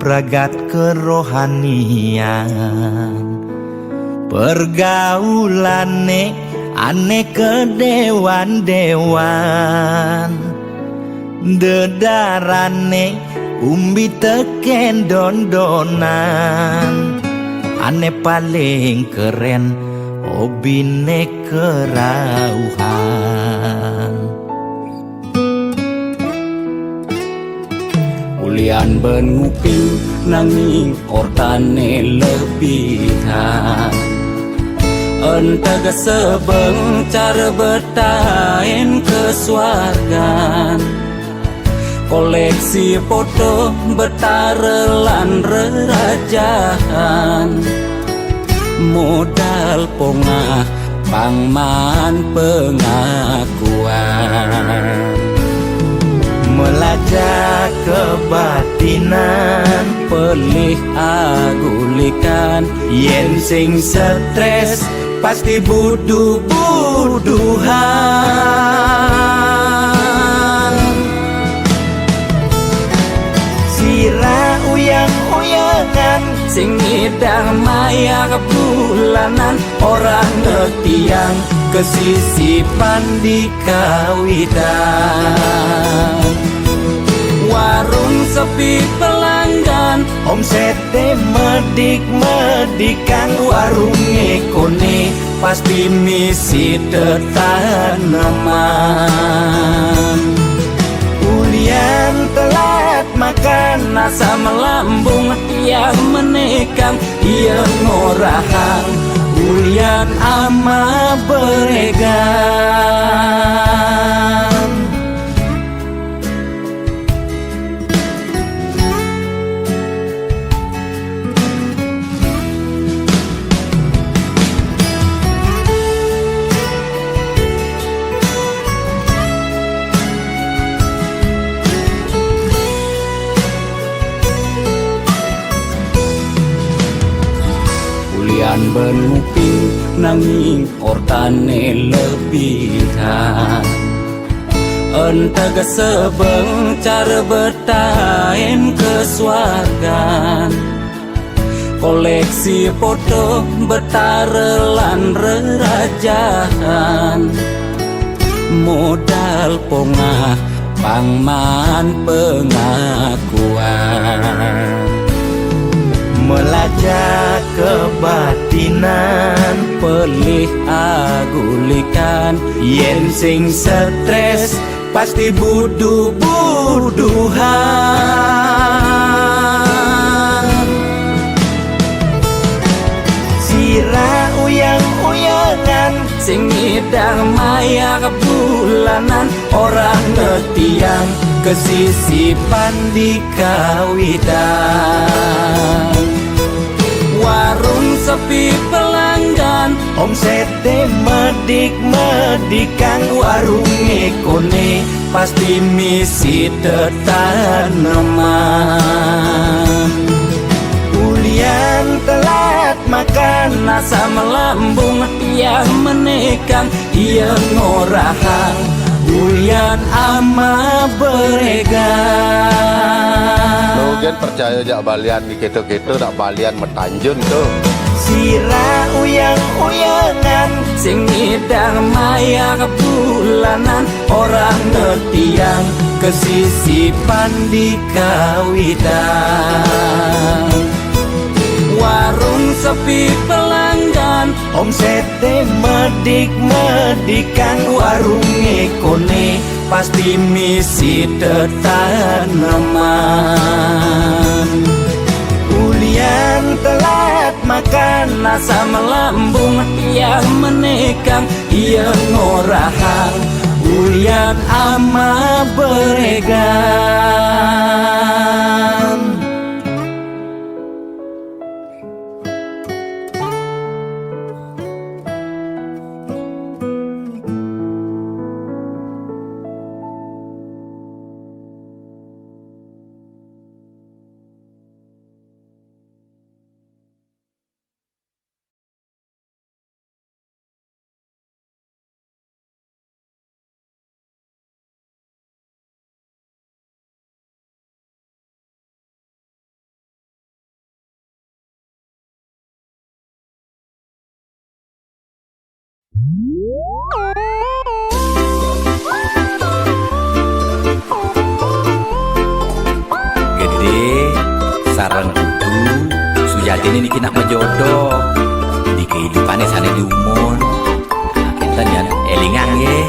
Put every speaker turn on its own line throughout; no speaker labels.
pragat kerohanian. Pergaulane aneh kedewan-dewan, dedarane umbi teken dondonan. Aneh paling keren hobine kerauhan.
Ulian benguping nanging ortane lebihan. Entega sebeng cara bertain kesuargan. Koleksi foto betarelan rerajahan. Modal pongah pangman pengakuan.
Melajak kebatinan,
Pelih agulikan.
yen sing stres pasti buduh-buduhan. Sira uyang-uyangan,
Sing ngidang maya bulanan. Orang ngetiang kesisipan di kawitan. Warung sepi pelanggan,
omsete medik-medikan.
warung ekone pasti misi tetaneman.
Ulian telat makan,
Nasa melambung yang menekang, ia ngorahang ulian ama beregan. Ulian benguping nanging ortane lebihan. Entega sebeng cara bertain kesuargan. Koleksi foto betarelan rerajahan. Modal pongah pangman pengakuan.
melajak kebatinan,
Pelih agulikan.
yen sing stres pasti buduh-buduhan. Sira uyang-uyangan,
Sing ngidang maya bulanan. Orang ngetiang kesisipan di kawitan. Warung sepi pelanggan,
omsete medik-medikan.
warung ekone pasti misi tetaneman.
Ulian telat makan,
Nasa melambung yang menekang, ia ngorahang ulian ama beregan.
Logan percaya jak balian di keto-keto nak balian metanjun tu.
sira uyang-uyangan,
Sing ngidang maya bulanan. Orang ngetiang kesisipan di kawitan. Warung sepi pelanggan,
omsete medik-medikan.
warung ekone pasti misi tetaneman.
Ulian telat makan,
Nasa melambung yang menekang, ia ngorahang ulian ama beregan. Gede sarang kudu sujati ini kena menjodoh di kehidupannya sana di umur. Kita jangan elingan ye.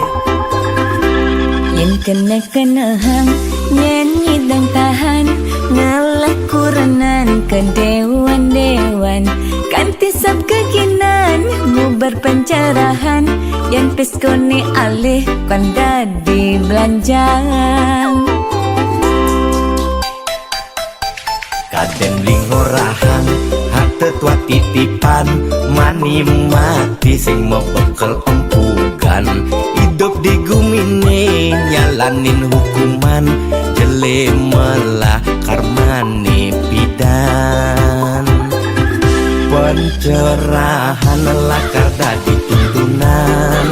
Yen kena hang nyanyi dan tahan ngalah kuranan ke dewan-dewan kanti sab keginan mu berpencerahan yang peskone alih kanda di belanjang.
Kadang lingorahan hati tua titipan mani mati sing mau bekel empugan hidup di gumine nyalanin hukuman jelemelah karmane pidan pencerahan lakar dadi tuntunan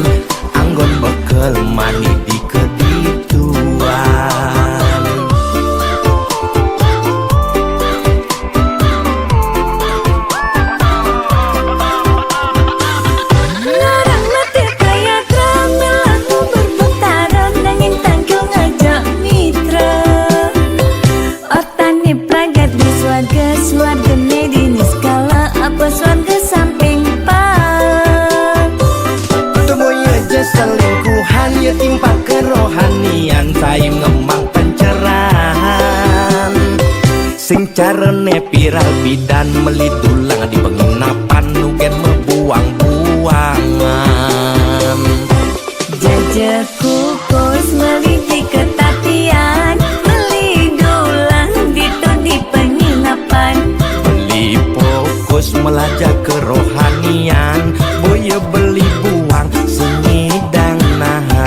anggon bekel mani di kedituan. Timpa kerohanian saim ngemang pencerahan sing carane viral bidan melidulang di penginapan nugen mebuang-buangan
jajaku kos meliti ketatian melidulang di penginapan
beli fokus melajak kerohanian boya beli buang sengidang nahan.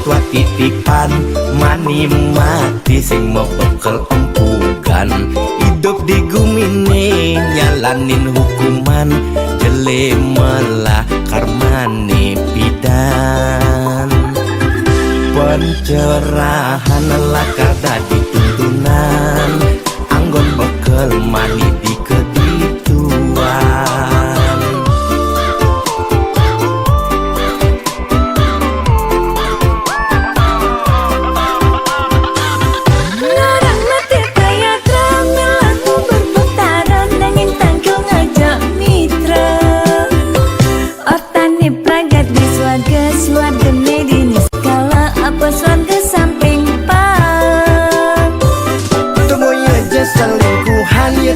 Tua titipan mani mati sing mau bekel empugan hidup di gumine nyalanin hukuman jelemelah karmane pidan pencerahan lakar dadi tuntunan anggon bekel mani di kedituan.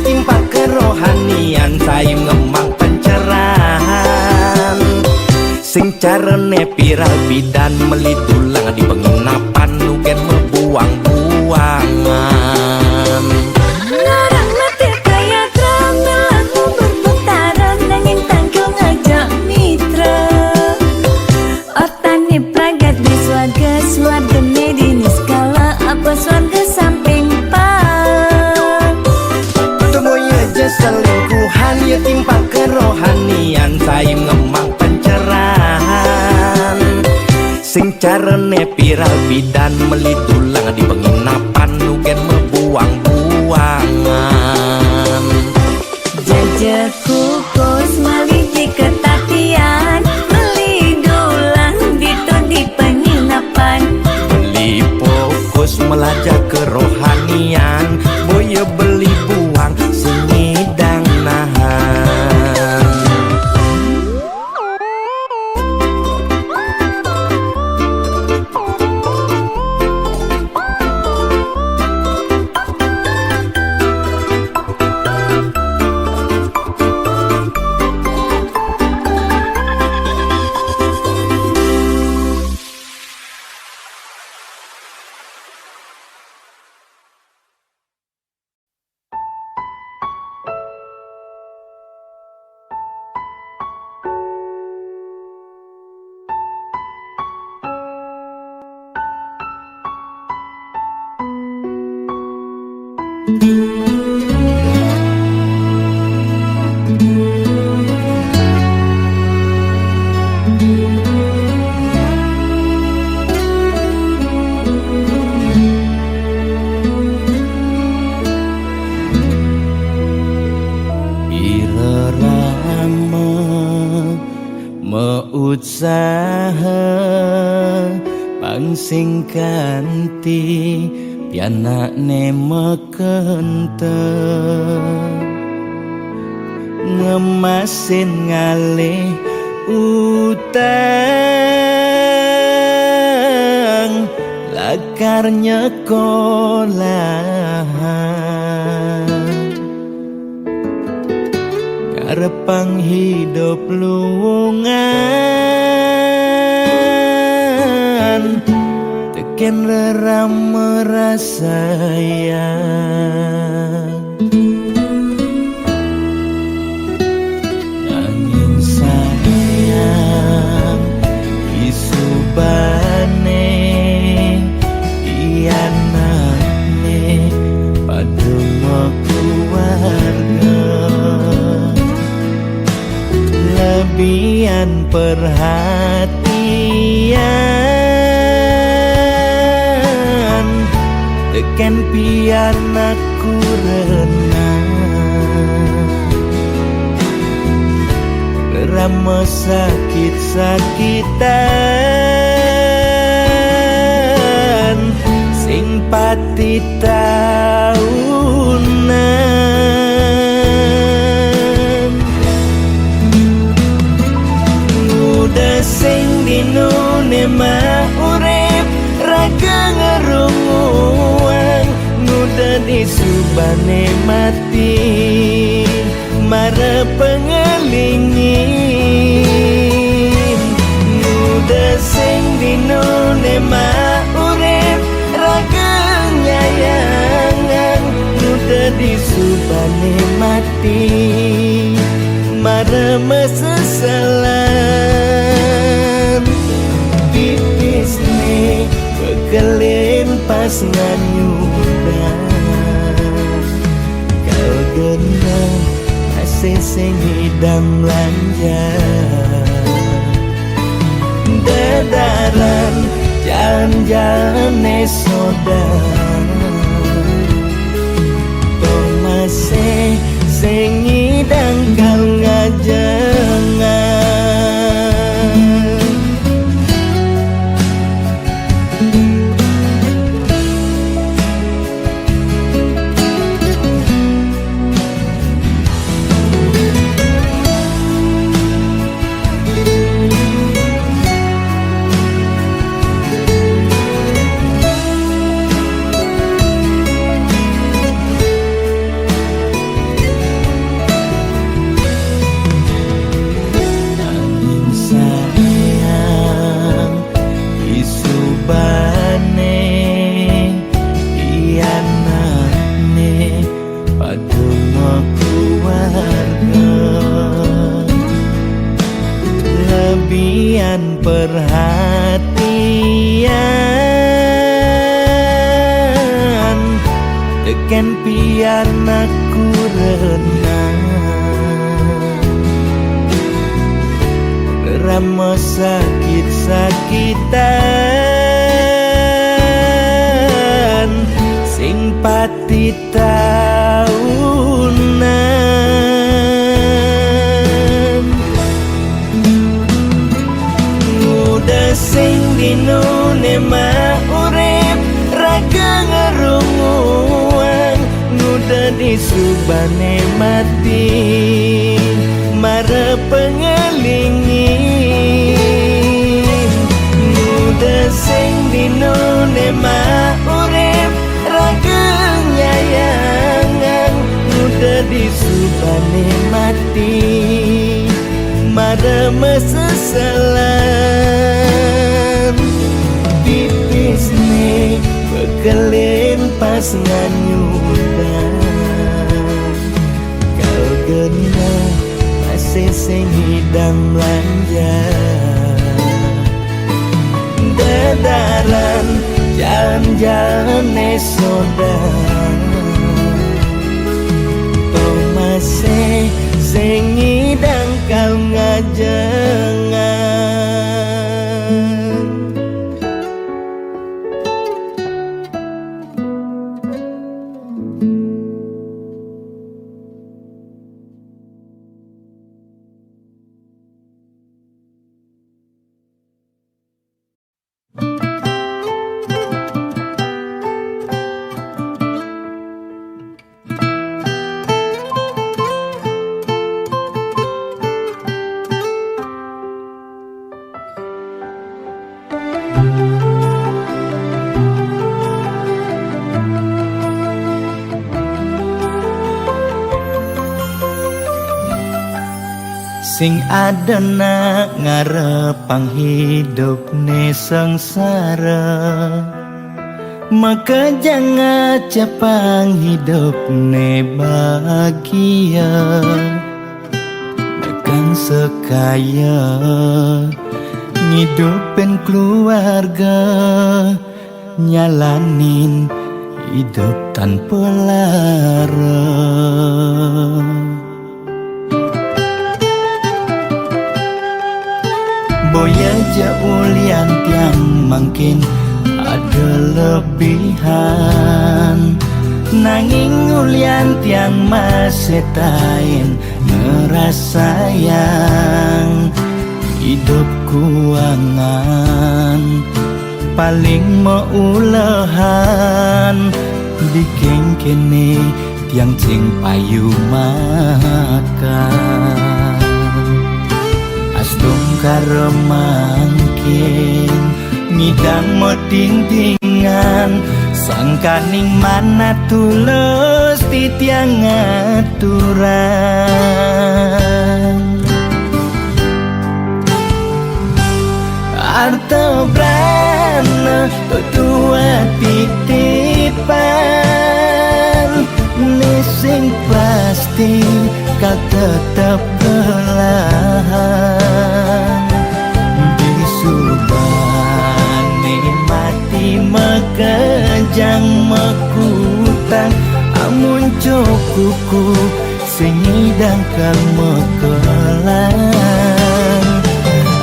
Timpa kerohanian saim ngemang pencerahan sing carane viral bidan melidulang di penginapan nugen mebuang-buangan
larang mati kaya tramel aku berputaran nanging tanggung ngajak mitra otane pragat di swarga medini skala apa swarga samping
selingkuhan ya timpa kerohanian saim ngemang pencerahan sing carane viral bidan melidulang di penginapan nugen mebuang-buangan
jajaku kos maliji ketatian melidulang di penginapan
beli fokus melajak kerohanian boya beli buang sengidang nahan. Irama meusaha pangsing kanti pianakne mekente ngemasin ngalih utang lakar nyekolahan karepang hidup luwungan teken rerama rasayang nanging sayang isubane ianane padungo keluarga lebihan perhatian teken pianakku renang rama sakit-sakitan sing pati taunan udah sing dinune mah urip raga ngerunguang nuda disubane mati mara pengelingin nuda sing dinune mah urip raga nyayangan nuda disubane mati mara mesesalan tipisne bekelin pas nganyudan kau genang asing sing hidam lanjang dadaran jalan-jalan sodan tomase sing ngidang kau ngajengan perhatian teken pianakku renang rama sakit-sakitan sing pati taunan udah sing dinune mah urip raga ngerunguang nuda disubane mati mara pengelingin nuda sing dinune mah urip raga nyayangan nuda disubane mati mara mesesalan tipisne bekelin pas nganyudan kau genang masih sing hidam lanjang dadaran jalan-jalan sodan sing ngidang kau ngajengan. Sing adana ngarepang hidup ne sengsara, maka jangan capang hidup ne bahagia. Kang sekaya ngidupin keluarga, nyalanin hidup tanpa lara. Boya jaulian tiang mungkin ada lebihan, nanging ulian tiang masih tain ngerasayang hidup kuangan paling meulehan bikin kene tiang cing payu makan. Asdom karemangkin ngidang moding-dingan, sangkaning mana tulus titiang aturan. Arto brana tua titipan, nising pasti kau tetap belahan. Disubani mati mekejang mekutang, amun cukuku sing ngidang kang mekelang.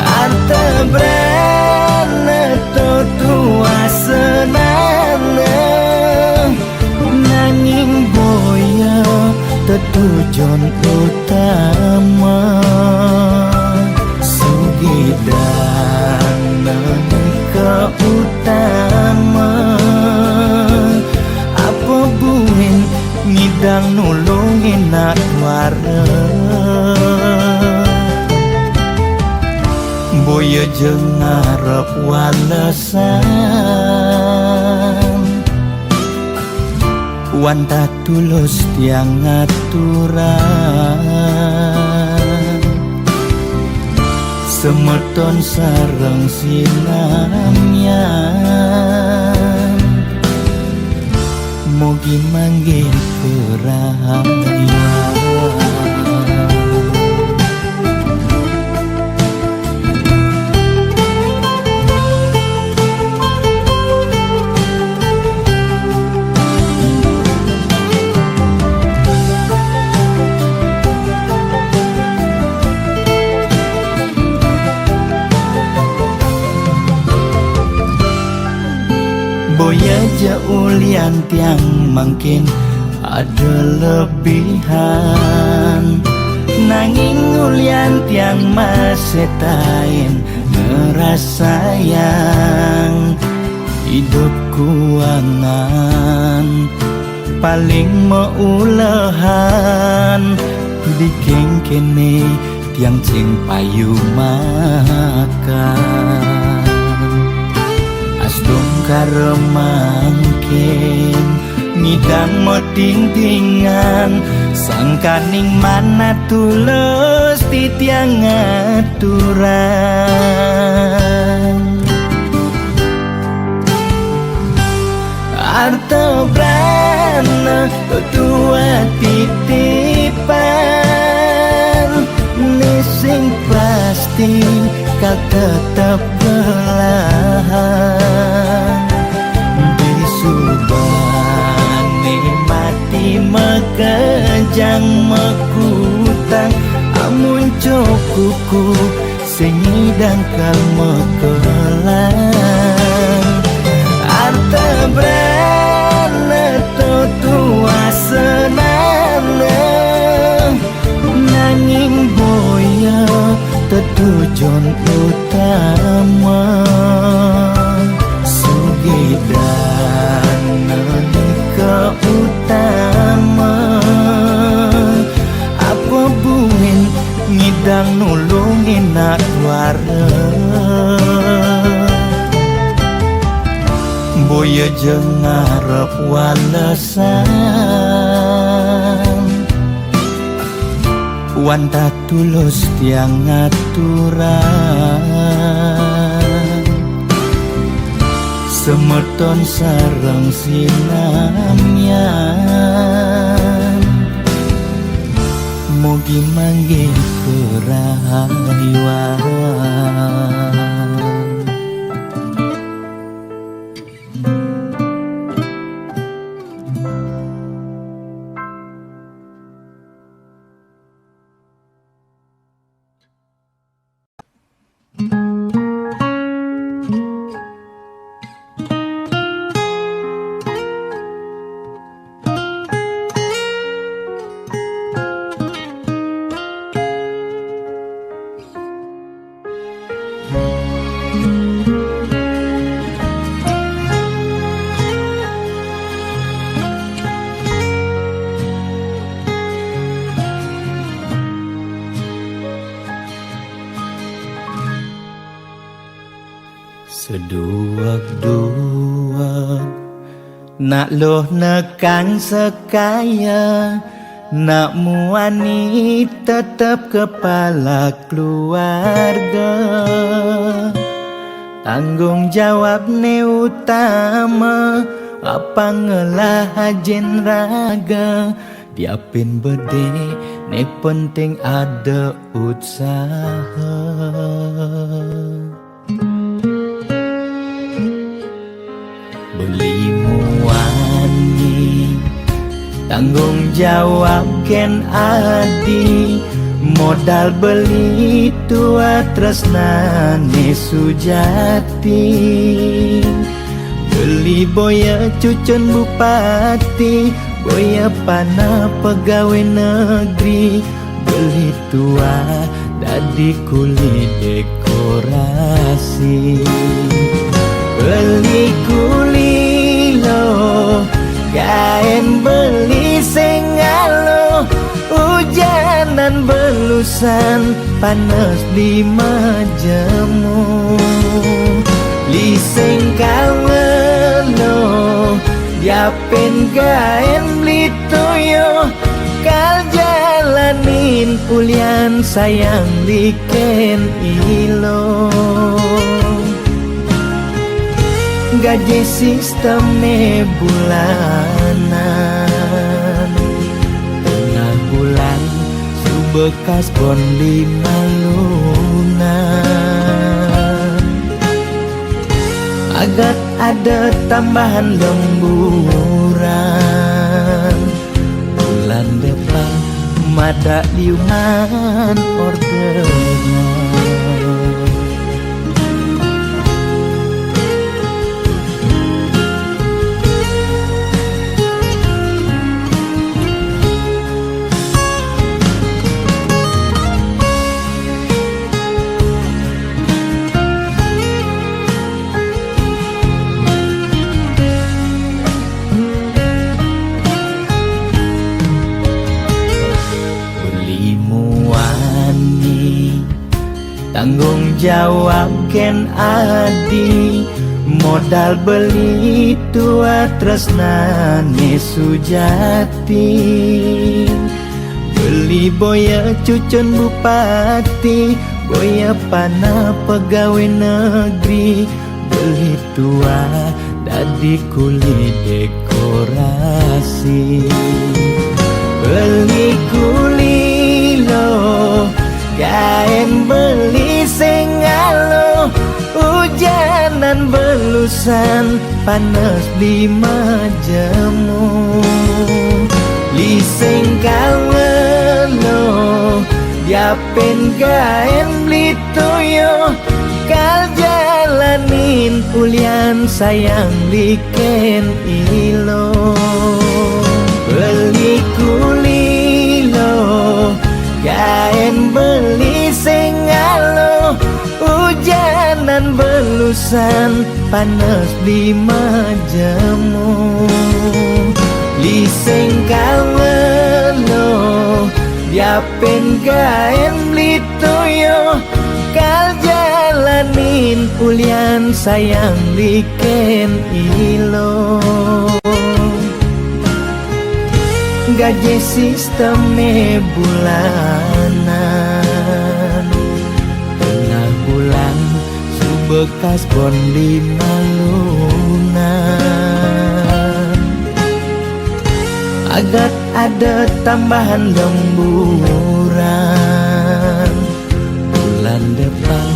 Arta brana tua senana, nanging boya tetujuan utama. Sugidana ke utama, apa buin ngidang nulungin natwara. Boya jeung ngarep walesan, wanta tulus tiang aturan. Semeton sareng sinamyan, mugi manggih kerahayan. Boya jaulian tiang mungkin ada lebihan, nanging ulian tiang masih tain ngerasayang hidup kuangan paling meulehan bikin kene tiang cing payu makan. Asdom karemangkin ngidang moding-dingan, sangkaning mana tulus titiang aturan. Arto brana tua titipan, nising pasti kau tetap belahan. Disubani mati mekejang mekutang,
kuku senyidang kalma kelang arte brana tua senana nanging boya tetujon utama sugidan ke utama apa bungin ngidang nulungin nak wara boya jeung ngarep walesan wanta tulus tiang ngaturan semeton sareng sinamyan mugi manggih kerayuan seduak-duak nak loh nekang sekaya nak muani tetap kepala keluarga tanggung jawab ne utama apa ngelah hajen raga diapin bede ne penting ada usaha beli muani tanggung jawab ken adi modal beli tua tresnane sujati beli boya cucun bupati boya pana pegawai negeri beli tua dadi kuli dekorasi beli kuli lo kain beli sengalo hujanan belusan panas di majemu li sengkalo diapin kain beli toyo kal jalanin kulian sayang liken ilo gaji sistem ne bulanan tengah bulan subekas bon 5 lunan agak ada tambahan lemburan bulan depan mada liuman orderan tanggung jawab ken adi modal beli tua tresnane sujati beli boya cucun bupati boya pana pegawai negeri beli tua dadi kuli dekorasi beli kuli lo kain beli sengalo hujanan belusan panas di majemu li sengkalo Diapen gaen beli toyo kal jalanin pulian sayang liken ilo beli kulilo gaen beli sengalo hujanan belusan panas lima jemu liseng kawelo diapen gaen beli toyo kal jalanin pulian sayang liken ilo gaji sistemnya bulanan tengah bulan subekas bon 5 lunan agak ada tambahan lemburan bulan depan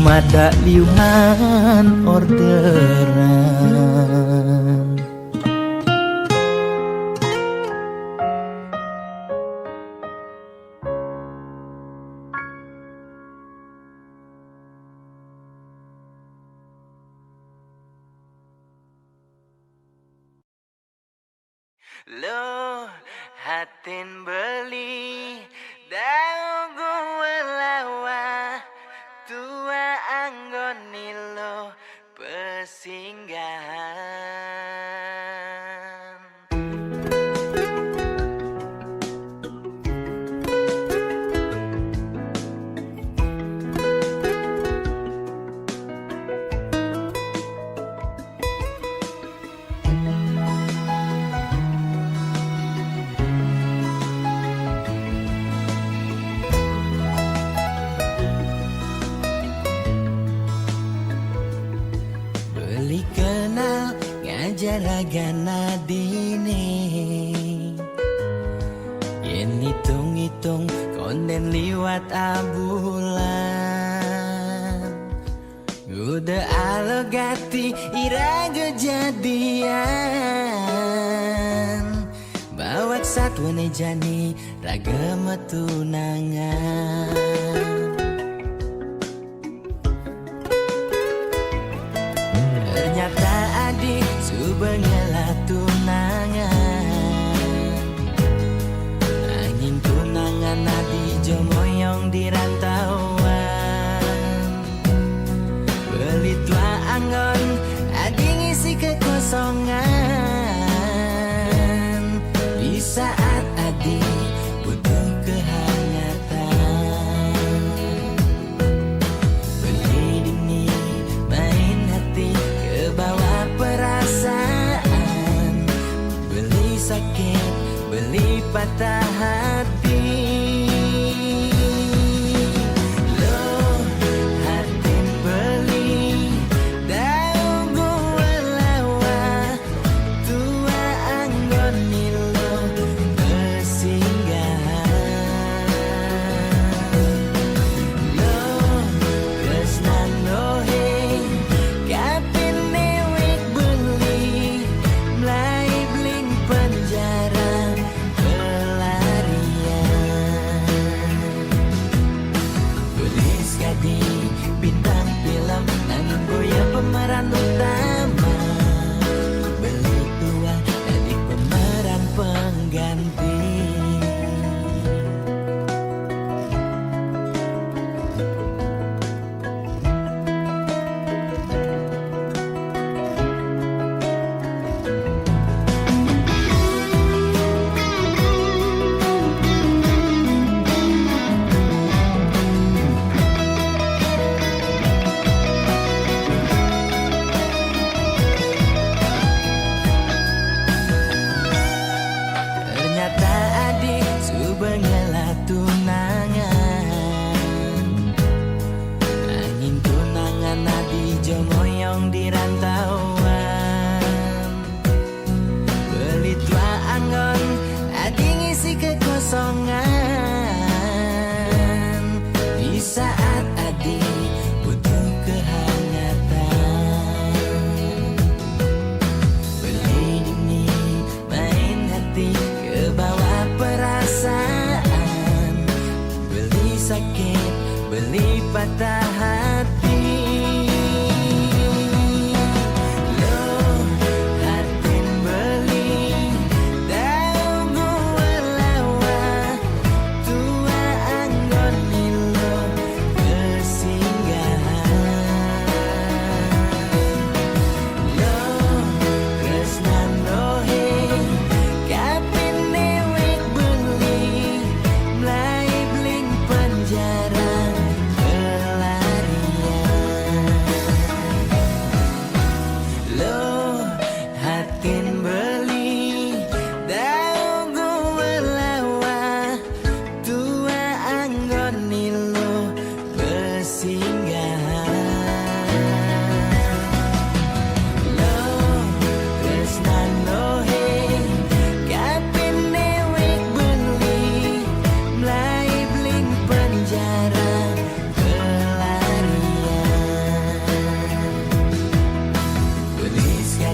mada liuman orderan. Lo hatin beli daun gue lawa tua anggoni lo pesinggahan. Beli kenal ngajaraga nadine yen hitung-hitung konden liwat abulan udah alogati iraga jadian bawak satwane jani raga metunangan. Ternyata adik subengela tunangan angin tunangan adi jomoyong di rantauan beli tua anggon adi ngisi kekosongan di saat adi butuh kehangatan beli dini main hati bawa perasaan beli sakit beli patah hati lo hatin beli daun gue lawa tua anggoni lo pesinggahan lo kesnan dohe kapin bintang film nanging goya pemeran utama beli dua jadi pemeran pengganti.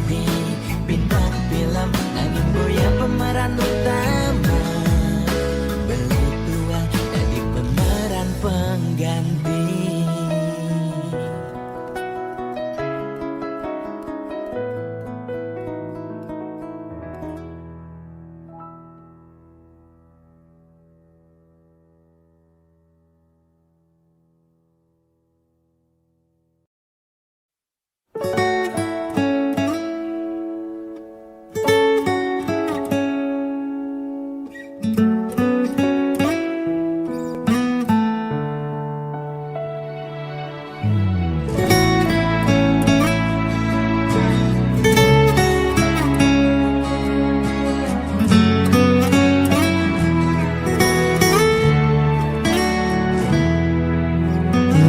di bintang film nanging boya pemeran utama, beli tua jadi pemeran pengganti.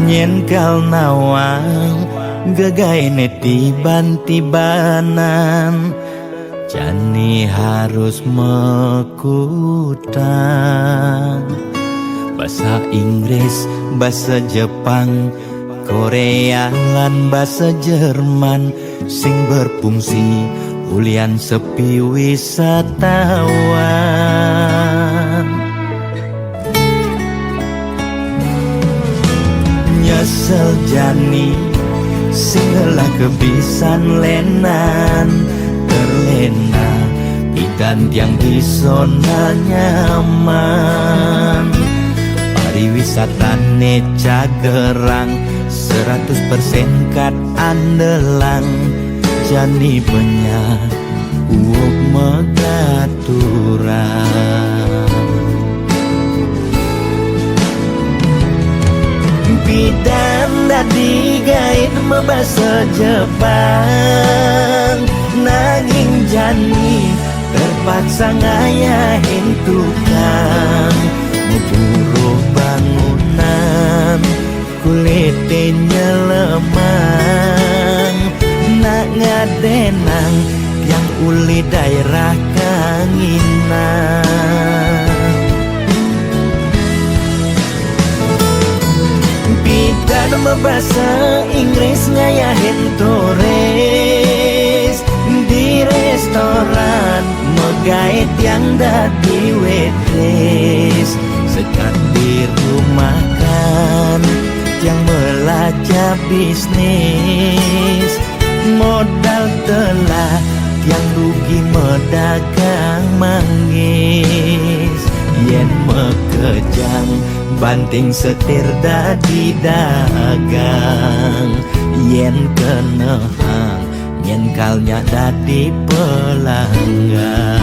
Yen kal nawang gagai tiban-tibanan, jani harus mekutang. Bahasa Inggris, bahasa Jepang, Korea lan bahasa Jerman sing berfungsi ulian sepi wisatawan. Nyesel jani singgelah kebisan lenan terlena pidan yang di zona nyaman. Pariwisatane Cagerang 100% kat andelang, jani banyak uop megaturan. Bidan dadi gain membahasa Jepang, nanging jani terpaksa ngayahin tukang muburuh bangunan kulitnya lemang. Nak ngadenang yang uli daerah kanginan. Bidan membahasa Inggris ngayahin turis di restoran, megait yang dadi waitress, sekat di rumah kan yang belajar bisnis. Modal telah yang rugi medagang manggis, yen mekejang banting setir dadi dagang. Yen kenehang yen kalnya dadi pelanggan.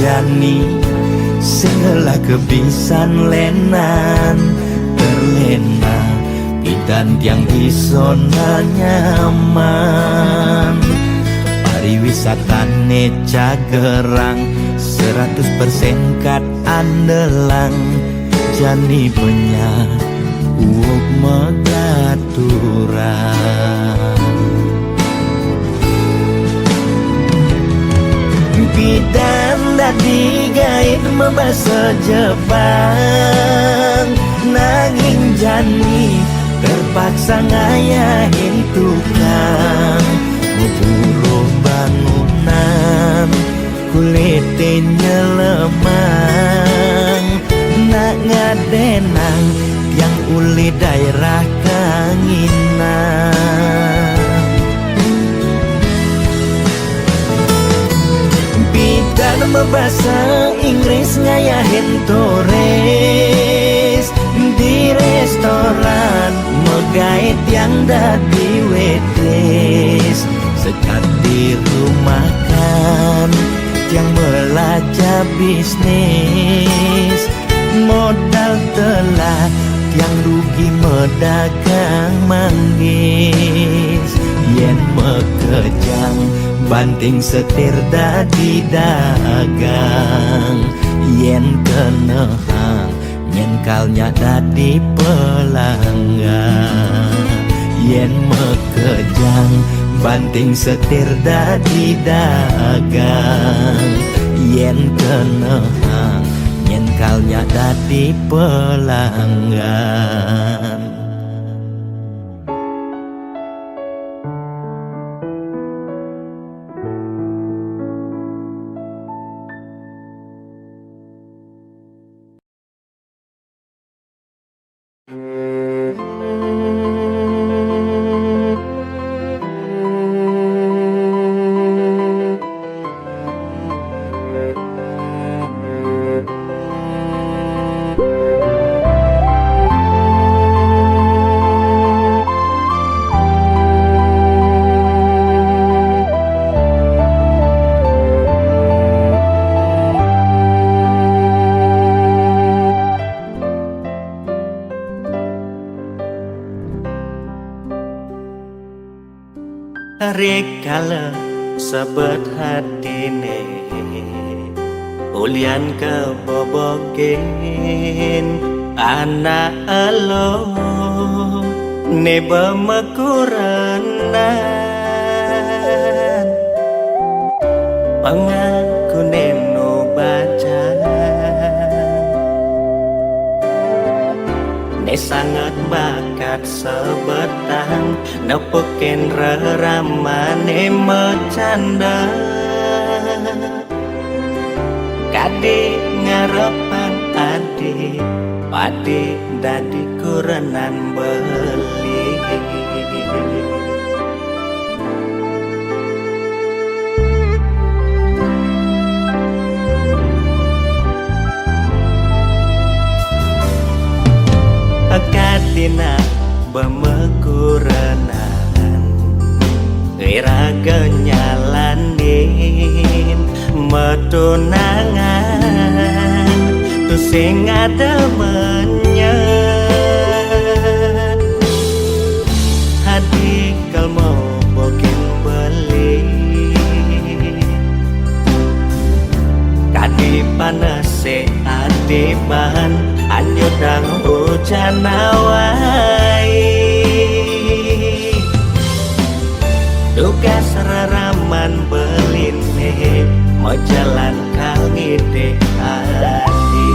Jani singgelah kebisan lenan terlena pidan yang di zona nyaman. Pariwisatane Cagerang 100% kat andelang, jani banyak uop megaturan. Bidan dadi gain membahasa Jepang, nanging jani terpaksa ngayahin tukang muburuh bangunan kulitnya lemang. Nak ngadenang yang uli daerah kanginan. Dan membahasa Inggris ngayahin turis di restoran, megait yang dadi waitress, sekat di rumah kan yang belajar bisnis. Modal telah yang rugi medagang manggis, yen mekejang banting setir dadi dagang. Yen kenehang nyenkalnya dadi pelanggan. Yen mekejang banting setir dadi dagang. Yen kenehang nyenkalnya dadi pelanggan.
Rikala sebet hatine ulian kebobokin anak elo neba mekuranan pangaku neno baca ne sangat bakat sebetang nepukin reramane mecanda kadi ngarepan adi padi dadi kurenan beli. Katina bemekuranan iraga nyalanin metunangan tu sing ada menyet hadi kal mau bokin beli kadi panase adiban anyudang hujan awai tugas raraman beline mau jalan kal ngide hati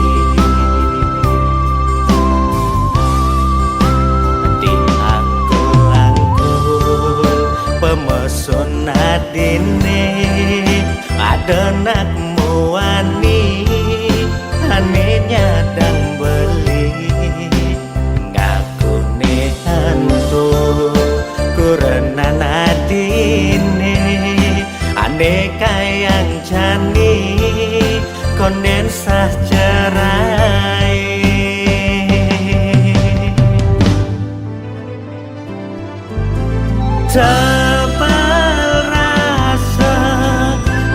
di angkul pemesun adine ada nak muani ane nyadang beli ngaku nehantu kurenan adine ane kayang jani konden sah cerai tebal rasa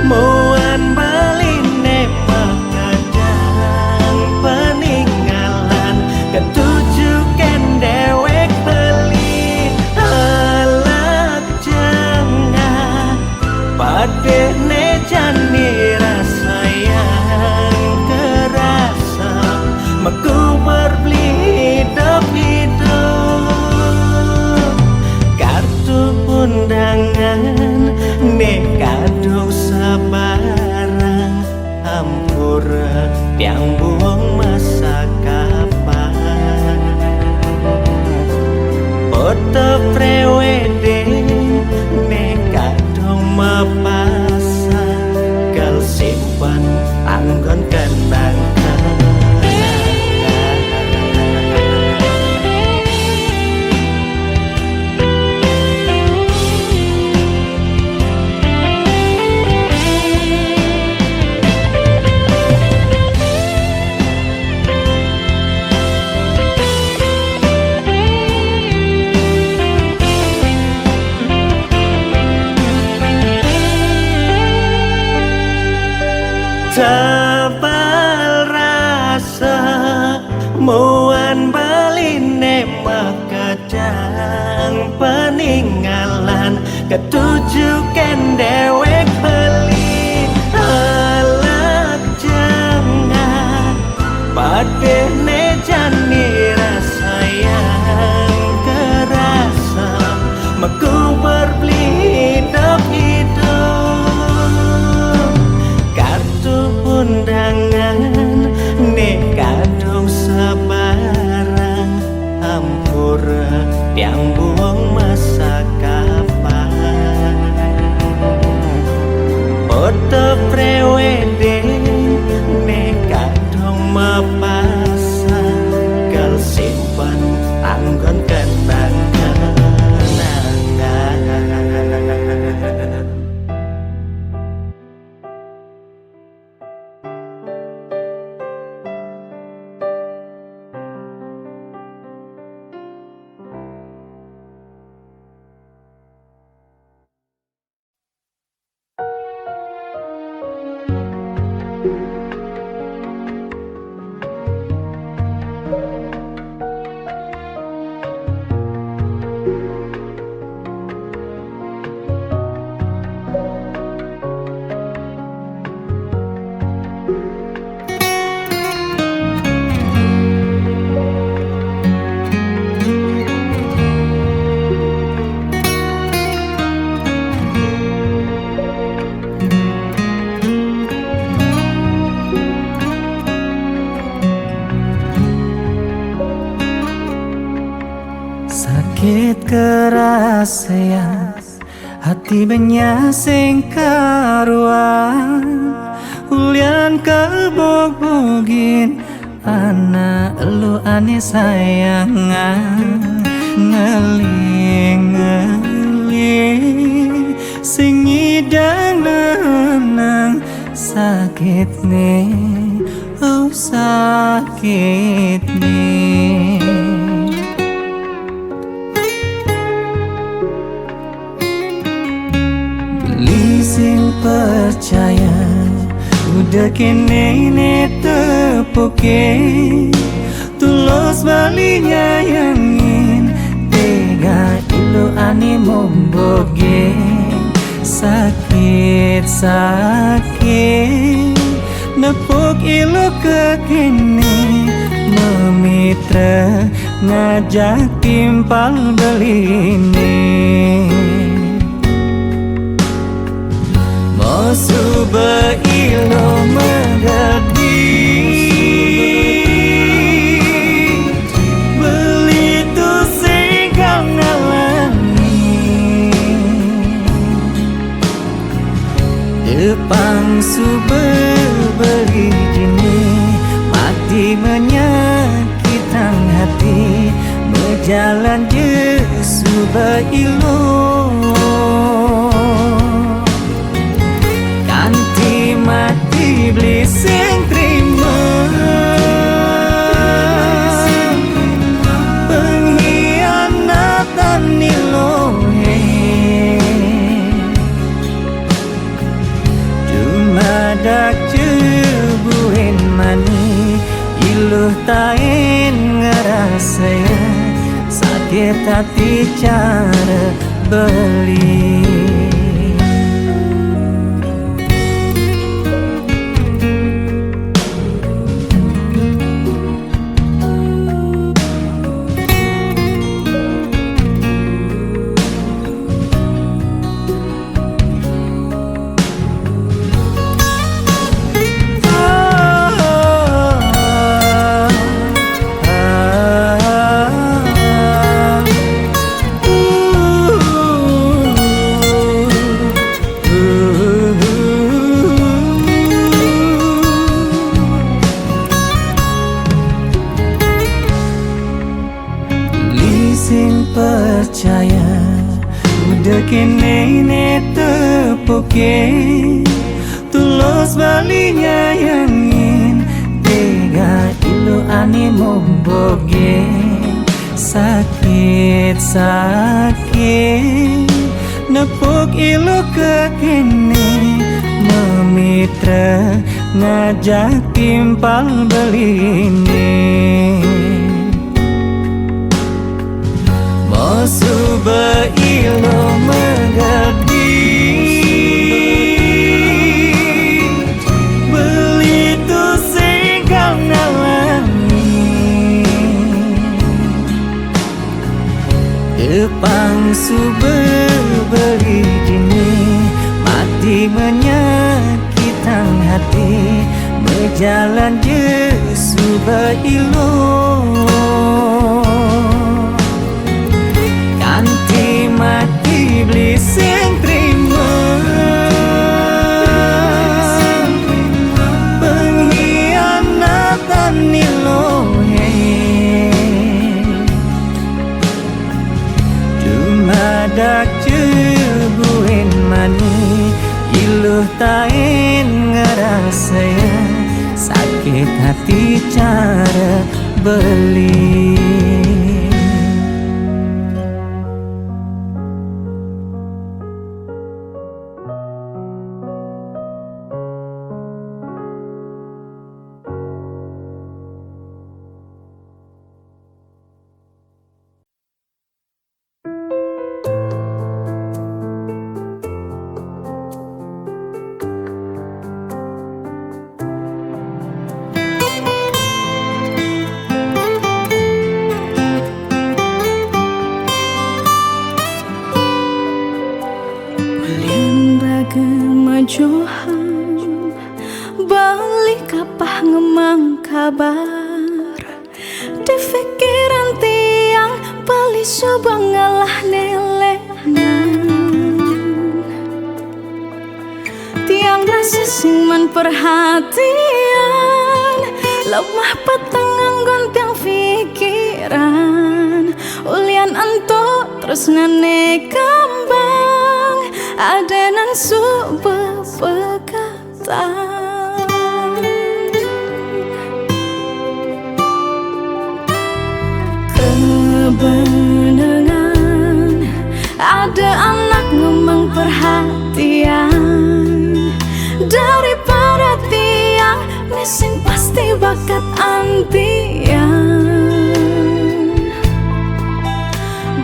muan beline mengadang peninggalan ketujukan dewek beli halak jangan pada jani rasa yang kerasa meku berbeli hidup kartu undangan nekado sabarang hampura yang buang masa kapan foto prewedding nekado mepasang kal simpan anggon kenangan. Tebal rasa muan beline makajang peninggalan ketujukan dewek sayang hati banyak sing karuan ulian kebog-bogin anak lu ane sayangan ngeling-ngeling sing ngidang nenang sakit nih oh sakit nih beli sing percaya udah kene tepuke tulus balinya yangin tega ilu ane momboge sakit nepuk ilu kekene memitra ngajak timpal beline Mosuba ilo mengerti Belitu singkang ngalangi Depan sube beli gini Mati menyakitkan hati Berjalan je suba ilo mati beli sing terima pengkhianatan nilohe cuma dak cebuin mani iluh tain ngerasa sakit hati cara beli percaya udah kene tepuke tulus balinya yangin tega ilu ane momboge sakit nepuk ilu kekene memitra ngajak timpal beline Mosuba ilo mengerti Belitu singkang ngalangi Depan sube beli gini Mati menyakitkan hati Berjalan je suba ilo mati beli sing terima pengkhianatan nilohe cuma dak cebuin mani iluh tain ngerasa sakit hati cara beli
Johan balik kapah ngemang kabar di pikiran tiang bali subang ngalah neleh Tiang rasa sing men perhatian, lemah peteng anggon tiang pikiran. Ulian entuk terus nane kembang, adenan su bepekatan. Kebenengan ada anak ngomong perhatian, daripada tiang mesin pasti bakat antian.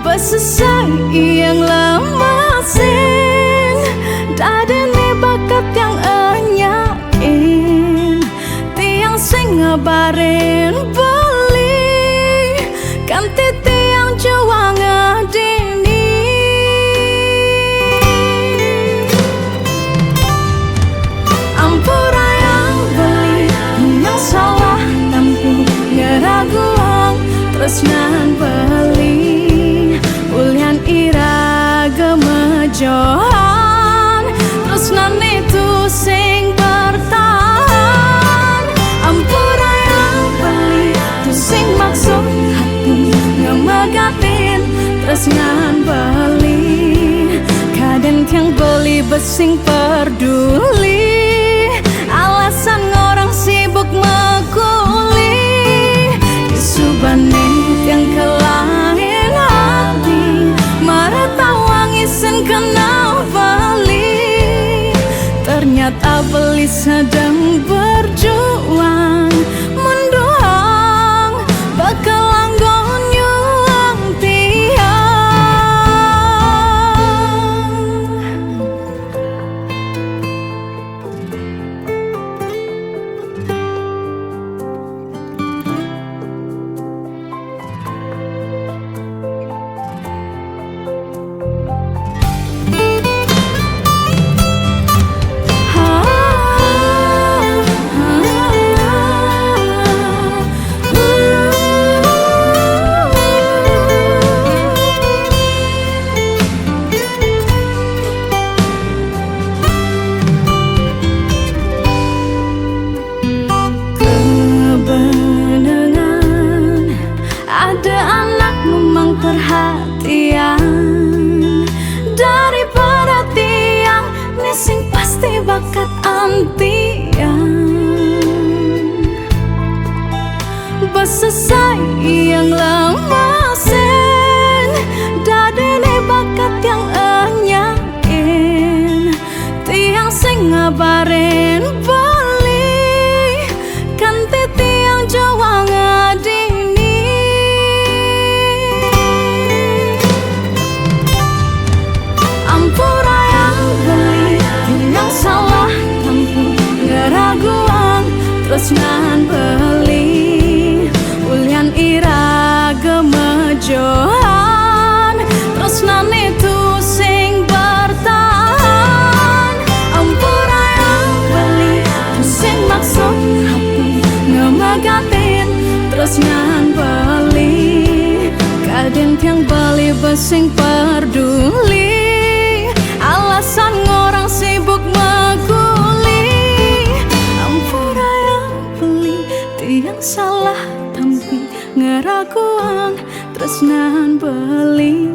Besesai yang lemasin, dadene bakat yang enyakin. Tiang sing ngabarin beli, ganti tiang juang ngadini. Ampura yang beli, yang salah tapi ngeraguang terus nan beli. Ulian ira gemejohan, terus nan itu sing bertahan. Ampura yang beli, tu sing maksud hati ngemegatin, terus nan beli. Kadang tiang beli besing peduli, alasan orang sibuk mekuli. Disubane tiang kelain hati, marah tawangisen kena bali. Ternyata beli sedang berjuang, mendoang bakal langgon nyuang tiang. Kebenengan ada anak memang perhatian, daripada tiang nesing pasti bakat antian. Besesai yang lemasin, dadene bakat yang enyakin. Tiang sing ngabarin beli, ganti tiang jawa ngadini. Ampura yang beli, tiang salah tapi ngeraguang terus nan beli. Ulian ira gemejohan, terus nan itu sing bertahan. Ampura yang beli, tu sing maksud hati ngemegatin, terus nan beli. Kadang tiang beli besing peduli, alasan orang sibuk mekuli. Ampura yang beli, tiang salah tapi ngeraguang terus nan beli.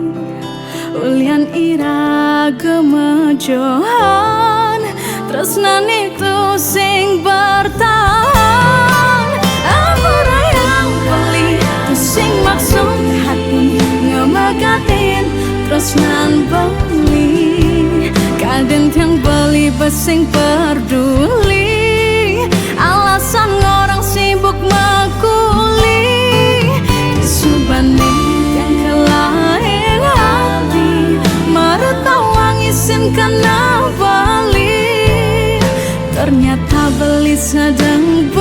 Ulian ira gemejohan, terus nan itu sing bertahan. Ampura yang beli, tu sing maksud hati ngemegatin, terus nan beli. Kadang tiang beli besing peduli, alasan orang sibuk mekuli. Disubane yang kelain hati, marah tawangisen kena bali. Ternyata beli sedang